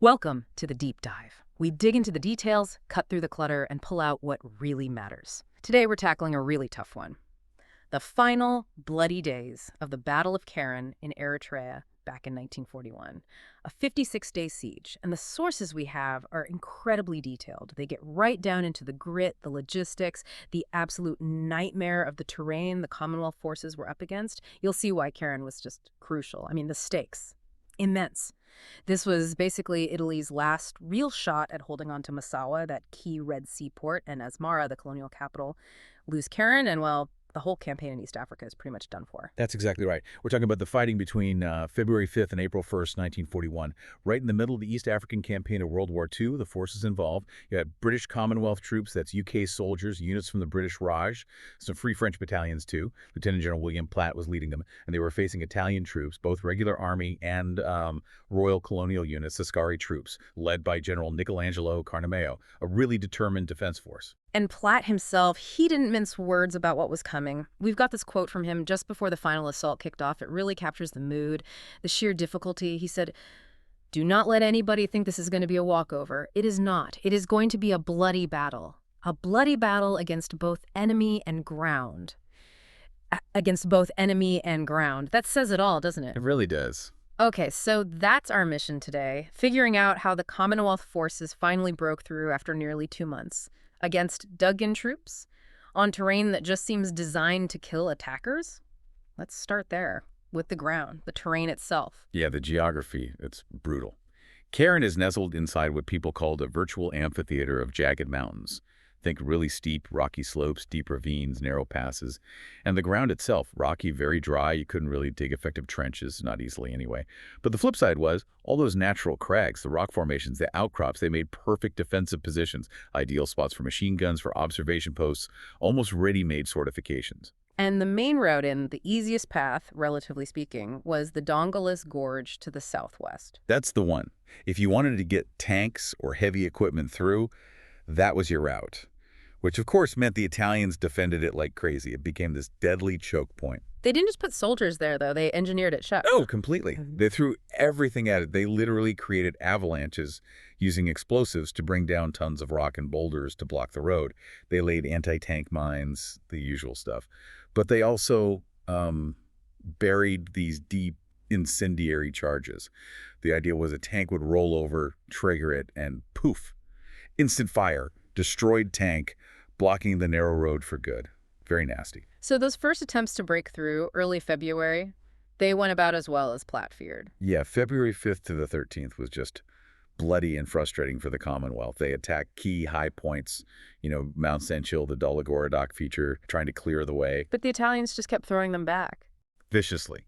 Welcome to the deep dive. We dig into the details, cut through the clutter, and pull out what really matters. Today we're tackling a really tough one. The final bloody days of the Battle of Keren in Eritrea back in 1941. A 56-day siege, and the sources we have are incredibly detailed. They get right down into the grit, the logistics, the absolute nightmare of the terrain the Commonwealth forces were up against. You'll see why Keren was just crucial. I mean, the stakes, immense. This was basically Italy's last real shot at holding on to Massawa, that key Red Sea port, and Asmara, the colonial capital. Lose Keren, and well, the whole campaign in East Africa is pretty much done for. That's exactly right. We're talking about the fighting between February 5th and April 1st, 1941. Right in the middle of the East African campaign of World War II, the forces involved. You had British Commonwealth troops, that's UK soldiers, units from the British Raj, some Free French battalions too. Lieutenant General William Platt was leading them, and they were facing Italian troops, both regular army and Royal Colonial units, Ascari troops, led by General Michelangelo Carnameo, a really determined defense force. And Platt himself, he didn't mince words about what was coming. We've got this quote from him just before the final assault kicked off. It really captures the mood, the sheer difficulty. He said, "Do not let anybody think this is going to be a walkover. It is not. It is going to be a bloody battle. A bloody battle against both enemy and ground." Against both enemy and ground. That says it all, doesn't it? It really does. Okay, so that's our mission today, figuring out how the Commonwealth forces finally broke through after nearly 2 months. Against dug-in troops? On terrain that just seems designed to kill attackers? Let's start there, with the ground, the terrain itself. Yeah, the geography, it's brutal. Keren is nestled inside what people called a virtual amphitheater of jagged mountains. Think really steep, rocky slopes, deep ravines, narrow passes. And the ground itself, rocky, very dry. You couldn't really dig effective trenches, not easily anyway. But the flip side was, all those natural crags, the rock formations, the outcrops, they made perfect defensive positions, ideal spots for machine guns, for observation posts, almost ready-made fortifications. And the main route in, the easiest path, relatively speaking, was the Dongolaas gorge to the southwest. That's the one. If you wanted to get tanks or heavy equipment through, that was your route, which of course meant the Italians defended it like crazy. It became this deadly choke point. They didn't just put soldiers there, though. They engineered it shut. Oh, completely. They threw everything at it. They literally created avalanches using explosives to bring down tons of rock and boulders to block the road. They laid anti-tank mines, the usual stuff. But they also buried these deep incendiary charges. The idea was a tank would roll over, trigger it, and poof. Instant fire, destroyed tank, blocking the narrow road for good. Very nasty. So those first attempts to break through, early February, they went about as well as Platt feared. Yeah, February 5th to the 13th was just bloody and frustrating for the Commonwealth. They attacked key high points, Mount Senchil, the Dolagoradoc feature, trying to clear the way. But the Italians just kept throwing them back. Viciously.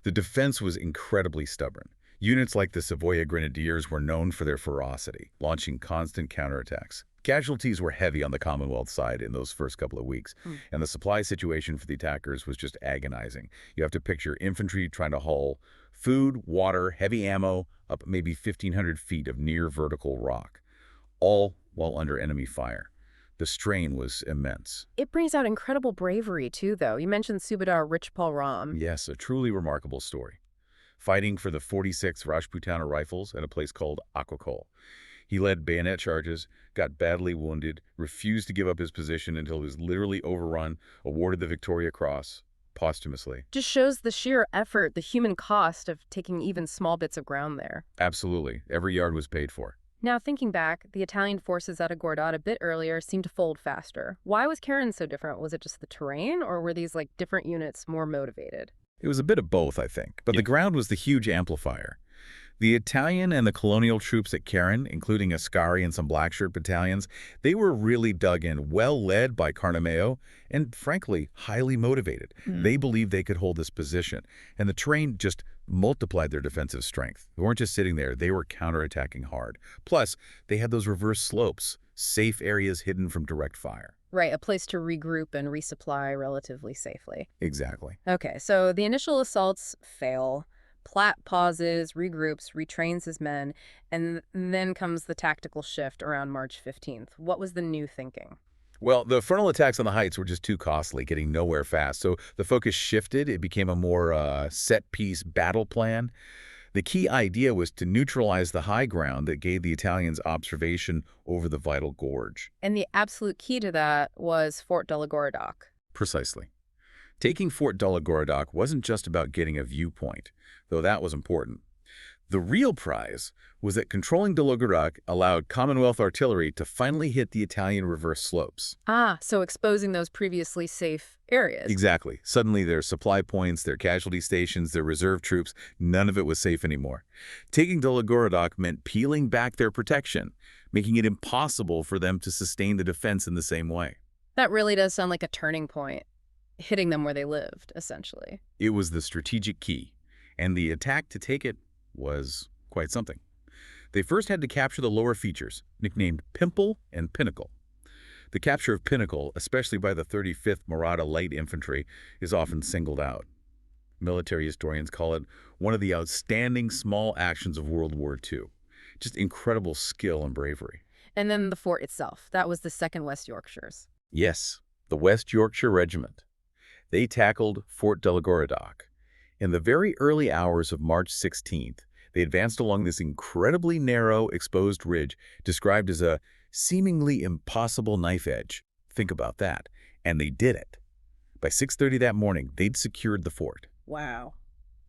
The defense was incredibly stubborn. Units like the Savoia Grenadiers were known for their ferocity, launching constant counterattacks. Casualties were heavy on the Commonwealth side in those first couple of weeks, and the supply situation for the attackers was just agonizing. You have to picture infantry trying to haul food, water, heavy ammo up maybe 1,500 feet of near vertical rock, all while under enemy fire. The strain was immense. It brings out incredible bravery, too, though. You mentioned Subedar Richpal Ram. Yes, a truly remarkable story. Fighting for the 46th Rajputana Rifles at a place called Akokol. He led bayonet charges, got badly wounded, refused to give up his position until he was literally overrun, awarded the Victoria Cross posthumously. Just shows the sheer effort, the human cost of taking even small bits of ground there. Absolutely. Every yard was paid for. Now, thinking back, the Italian forces at Agordat a bit earlier seemed to fold faster. Why was Keren so different? Was it just the terrain, or were these different units more motivated? It was a bit of both, I think, but the ground was the huge amplifier. The Italian and the colonial troops at Keren, including Ascari and some blackshirt battalions, they were really dug in, well led by Carnameo, and frankly, highly motivated. They believed they could hold this position, and the terrain just multiplied their defensive strength. They weren't just sitting there, they were counterattacking hard. Plus, they had those reverse slopes, safe areas hidden from direct fire. Right, a place to regroup and resupply relatively safely. Exactly. Okay, so the initial assaults fail. Platt pauses, regroups, retrains his men, and then comes the tactical shift around March 15th. What was the new thinking? Well, the frontal attacks on the heights were just too costly, getting nowhere fast. So the focus shifted. It became a more set-piece battle plan. The key idea was to neutralize the high ground that gave the Italians observation over the vital gorge. And the absolute key to that was Fort Dongolaas. Precisely. Taking Fort Dongolaas wasn't just about getting a viewpoint, though that was important. The real prize was that controlling Dongolaas allowed Commonwealth artillery to finally hit the Italian reverse slopes. Ah, so exposing those previously safe areas. Exactly. Suddenly their supply points, their casualty stations, their reserve troops, none of it was safe anymore. Taking Dongolaas meant peeling back their protection, making it impossible for them to sustain the defense in the same way. That really does sound like a turning point, hitting them where they lived, essentially. It was the strategic key, and the attack to take it was quite something. They first had to capture the lower features, nicknamed Pimple and Pinnacle. The capture of Pinnacle, especially by the 35th Maratha Light Infantry, is often singled out. Military historians call it one of the outstanding small actions of World War II. Just incredible skill and bravery. And then the fort itself, that was the 2nd West Yorkshires. Yes, the West Yorkshire Regiment. They tackled Fort Dongolaas. In the very early hours of March 16th, they advanced along this incredibly narrow, exposed ridge described as a seemingly impossible knife edge. Think about that. And they did it. By 6:30 that morning, they'd secured the fort. Wow.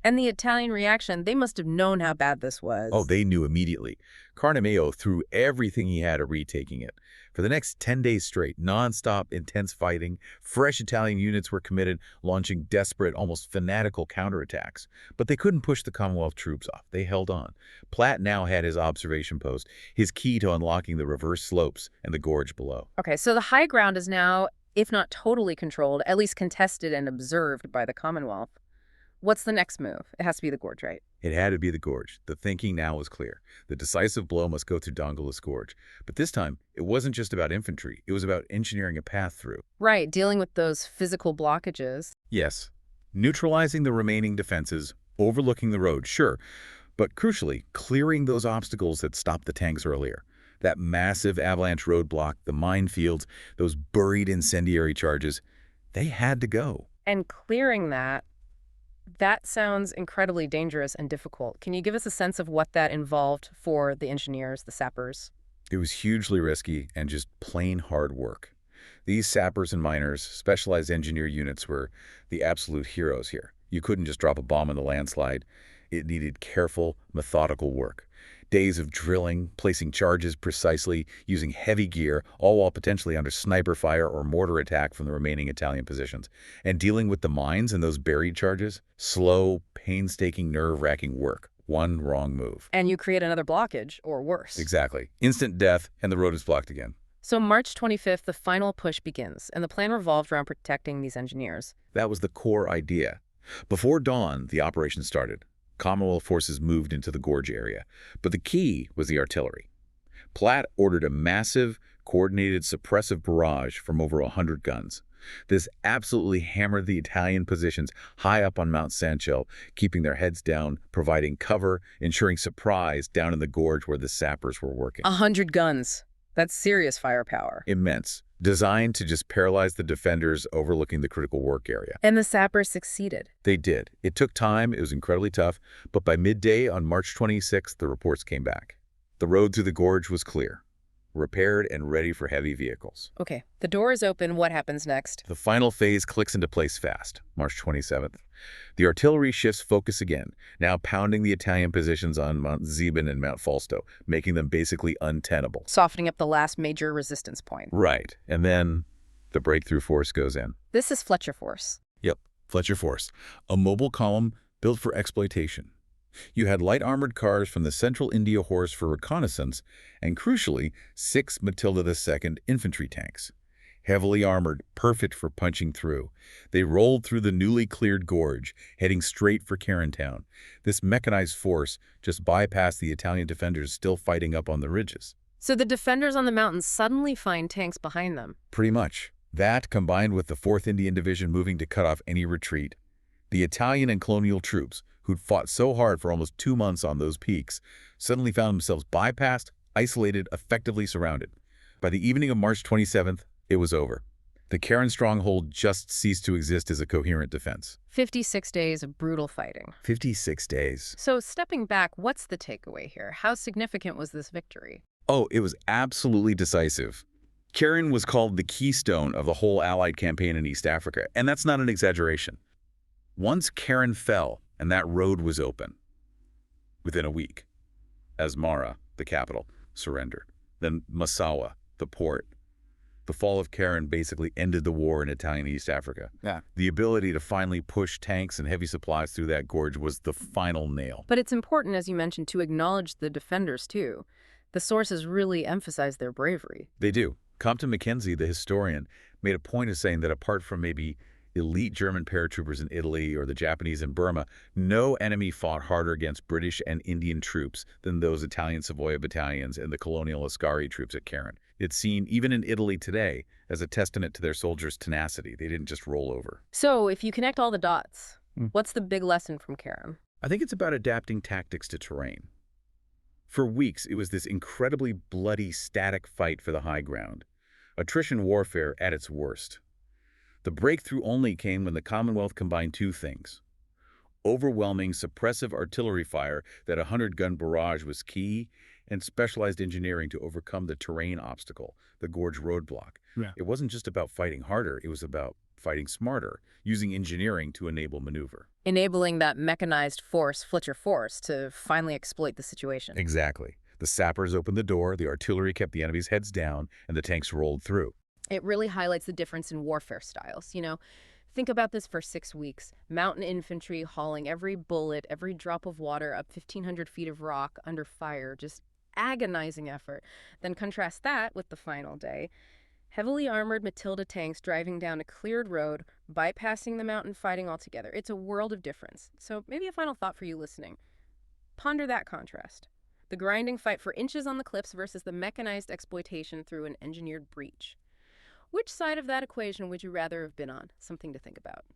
And the Italian reaction, they must have known how bad this was. Oh, they knew immediately. Carnemeo threw everything he had at retaking it. For the next 10 days straight, non-stop, intense fighting, fresh Italian units were committed, launching desperate, almost fanatical counterattacks. But they couldn't push the Commonwealth troops off. They held on. Platt now had his observation post, his key to unlocking the reverse slopes and the gorge below. Okay, so the high ground is now, if not totally controlled, at least contested and observed by the Commonwealth. What's the next move? It has to be the gorge, right? It had to be the gorge. The thinking now was clear. The decisive blow must go through Dongolaas Gorge. But this time, it wasn't just about infantry. It was about engineering a path through. Right, dealing with those physical blockages. Yes, neutralizing the remaining defenses, overlooking the road, sure, but crucially, clearing those obstacles that stopped the tanks earlier. That massive avalanche roadblock, the minefields, those buried incendiary charges, they had to go. And clearing that sounds incredibly dangerous and difficult. Can you give us a sense of what that involved for the engineers, the sappers? It was hugely risky and just plain hard work. These sappers and miners, specialized engineer units, were the absolute heroes here. You couldn't just drop a bomb in the landslide. It needed careful, methodical work. Days of drilling, placing charges precisely, using heavy gear, all while potentially under sniper fire or mortar attack from the remaining Italian positions. And dealing with the mines and those buried charges, slow, painstaking, nerve-wracking work. One wrong move. And you create another blockage, or worse. Exactly. Instant death, and the road is blocked again. So March 25th, the final push begins, and the plan revolved around protecting these engineers. That was the core idea. Before dawn, the operation started. Commonwealth forces moved into the gorge area, but the key was the artillery. Platt ordered a massive, coordinated suppressive barrage from over 100 guns. This absolutely hammered the Italian positions high up on Mount Sanchel, keeping their heads down, providing cover, ensuring surprise down in the gorge where the sappers were working. 100 guns. That's serious firepower. Immense. Designed to just paralyze the defenders overlooking the critical work area. And the sappers succeeded. They did. It took time, it was incredibly tough, but by midday on March 26th, the reports came back. The road through the gorge was clear, repaired and ready for heavy vehicles. Okay, the door is open. What happens next? The final phase clicks into place fast, March 27th. The artillery shifts focus again, now pounding the Italian positions on Mount Zeben and Mount Falsto, making them basically untenable. Softening up the last major resistance point. Right, and then the breakthrough force goes in. This is Fletcher Force. Yep, Fletcher Force, a mobile column built for exploitation. You had light armored cars from the Central India Horse for reconnaissance, and crucially, 6 Matilda II infantry tanks. Heavily armored, perfect for punching through. They rolled through the newly cleared gorge, heading straight for Keren town. This mechanized force just bypassed the Italian defenders still fighting up on the ridges. So the defenders on the mountains suddenly find tanks behind them. Pretty much. That, combined with the 4th Indian Division moving to cut off any retreat. The Italian and colonial troops, who'd fought so hard for almost 2 months on those peaks, suddenly found themselves bypassed, isolated, effectively surrounded. By the evening of March 27th, it was over. The Keren stronghold just ceased to exist as a coherent defense. 56 days of brutal fighting. 56 days. So stepping back, what's the takeaway here? How significant was this victory? Oh, it was absolutely decisive. Keren was called the keystone of the whole Allied campaign in East Africa, and that's not an exaggeration. Once Keren fell, and that road was open, within a week, Asmara, the capital, surrendered. Then Massawa, the port. The fall of Keren basically ended the war in Italian East Africa. Yeah. The ability to finally push tanks and heavy supplies through that gorge was the final nail. But it's important, as you mentioned, to acknowledge the defenders, too. The sources really emphasize their bravery. They do. Compton Mackenzie, the historian, made a point of saying that apart from maybe elite German paratroopers in Italy or the Japanese in Burma, no enemy fought harder against British and Indian troops than those Italian Savoia battalions and the colonial Ascari troops at Keren. It's seen, even in Italy today, as a testament to their soldiers' tenacity. They didn't just roll over. So, if you connect all the dots, what's the big lesson from Keren? I think it's about adapting tactics to terrain. For weeks, it was this incredibly bloody, static fight for the high ground. Attrition warfare at its worst. The breakthrough only came when the Commonwealth combined two things. Overwhelming suppressive artillery fire that a 100-gun barrage was key, and specialized engineering to overcome the terrain obstacle, the gorge roadblock. Yeah. It wasn't just about fighting harder, it was about fighting smarter, using engineering to enable maneuver. Enabling that mechanized force, Fletcher force, to finally exploit the situation. Exactly. The sappers opened the door, the artillery kept the enemy's heads down, and the tanks rolled through. It really highlights the difference in warfare styles. Think about this for 6 weeks. Mountain infantry hauling every bullet, every drop of water up 1,500 feet of rock under fire, just agonizing effort. Then contrast that with the final day. Heavily armored Matilda tanks driving down a cleared road, bypassing the mountain fighting altogether. It's a world of difference. So maybe a final thought for you listening. Ponder that contrast. The grinding fight for inches on the cliffs versus the mechanized exploitation through an engineered breach. Which side of that equation would you rather have been on? Something to think about.